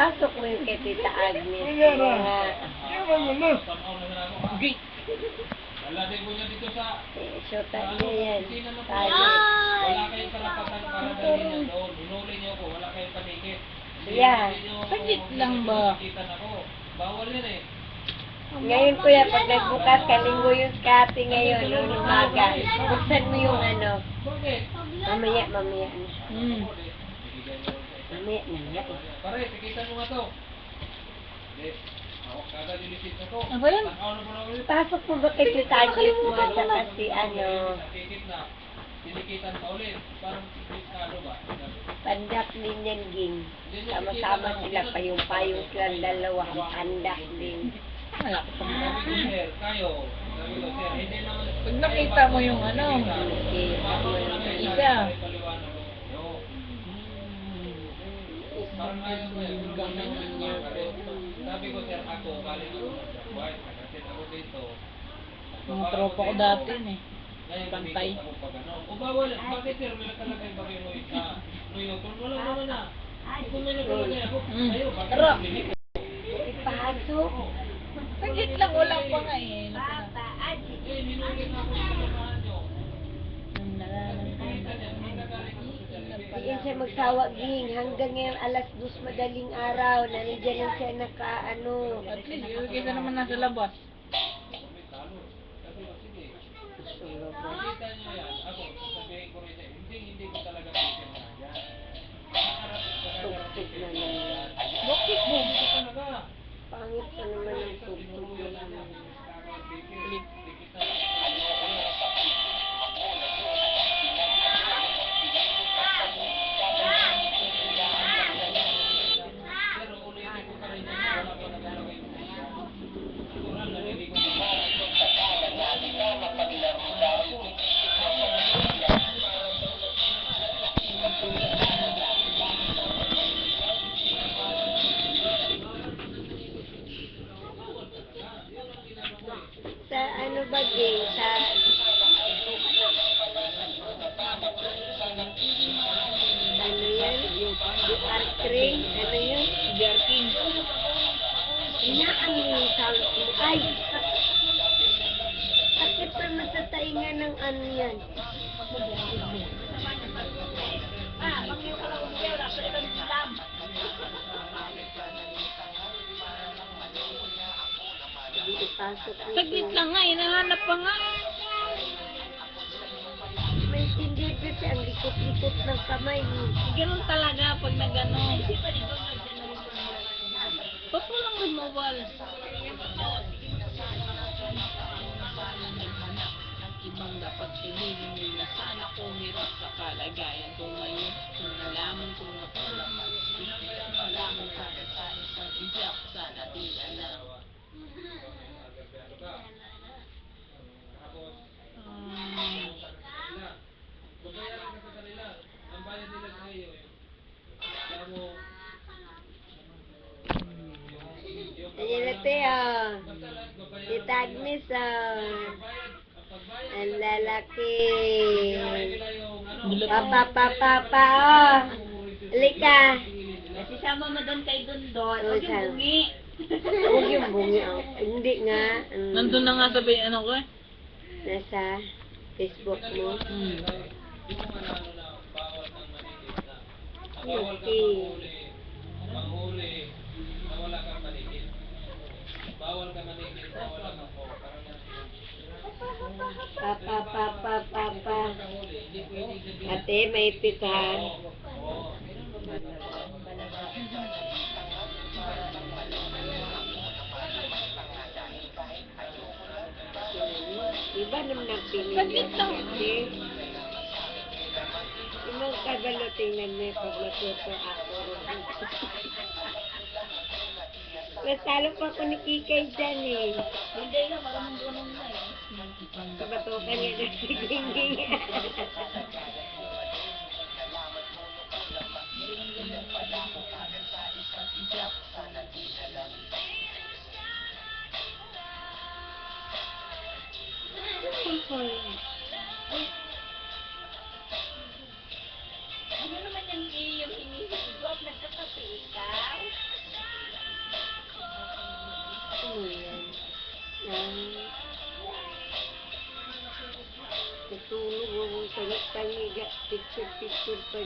Pasok mo yung kay Tita Agnes. Wala na. Nga. Yan mo na. Okay. Wala din po niya dito sa... Shota niya yan. Tayo. Wala kayong karapatan para dalhin yan doon. Hinuli niyo ako, wala kayong panikit. Yeah. Saglit lang ba? Nakikitan ako. Bawal yan eh. Ngayon kuya, pag nagbukas ka, linggo yung skati ngayon, yung umaga. Buksan mo yung ano. Bakit? Mamaya na. Mamaya na nga eh. Pare, tikitan mo nga to. Hindi. Hawak ka agad yung lisit na to. Ano ba yan? Takaw na po na ulit. Pasok mo ba kay Tita Agnes mo at saka si ano, Nakikit na. Tinikitan pa ulit. Parang tikado ba? Pandak din yan, Ging. Sama-sama sila, payong-payong silang dalawa, ang pandak din. Wala ko pang Sabi ko, sir, kayo. Sabi ko, sir, hindi naman... Pag nakita mo yung ano, isa. Parang ayaw ko yan. Sabi ko, sir, ako, galing ako sa buhay. Kasi ako dito. Mga tropa ko dati eh. Ngayon, Pantay. dito ako pag ano. O bawal, bakit sir, may nakalagay ba kayo Kung wala naman na. Kung may nakalagay ako, kayo, bakit Tara. bili ko? Ipasok. Saglit lang, wala pa nga eh. Eh, minuli na ako sa kasamahan nyo. Diyan siya magsawa, Ging. Hanggang ngayon, alas 2 madaling araw. Nandiyan lang siya naka-ano. At least, yung kaysa naman nasa labas. Sabi ko, sige. Nakita nyo yan. Ako, sasabihin ko rin, hindi ko talaga pipin na yan. Tugtog na naman. Bakit mo? Hindi talaga. Pangit pa naman ang tugtog na naman. Pero ulitin ko pa rin yan. Wala ko nakalagay. Siguro, naliligo ko pa. Sa ano ba, Ging? Sa... Ano yan? DR Crane? Ano yun? Jerking. Inaan mo sa... Ay! Bakit pa matataingan ng ano yan? Ipasok mo. Saglit lang nga, hinahanap pa nga. May hindi kasi ang likot-likot ng kamay mo. Ganun talaga pag nagano. Ba't walang removal? Ibang dapat piliin nila. Sana kung hirap sa kalagayan ko ngayon. Kung nalaman ko na palaman. Nalaman para sa isang iyak. Sana tila na. Babayaran ka sa kanila. Ang bayad nila sa iyo. Kaya mo, Ayan na tayo. Tita Agnes, ang lalaki. Papa, oh. Halika. Sisama mo doon kay Dondon. Huwag yung bungi. Huwag yung bungi. Oh. Hindi nga. Nandun na nga sabi, ano ko eh? Nasa Facebook mo. di mo manalo na bawal kang manikit na. Bawal kang Okay. manghuli na wala kang manikit. Bawal kang manikit na wala kang parang Papa. hindi pwedeng sabihin. Ate, may pita. Iba naman ang pinili. Saglit lang. Kasi, yung kabalo tingnan mo yung pag matuto ako. Mas talo pa ako ni Kikay dyan eh. Hindi na, maraming ganun na eh. Kabatukan niya na si Gingging. Ano naman yung inihigot? Nagkakape ikaw? pangiga, picture-picture pa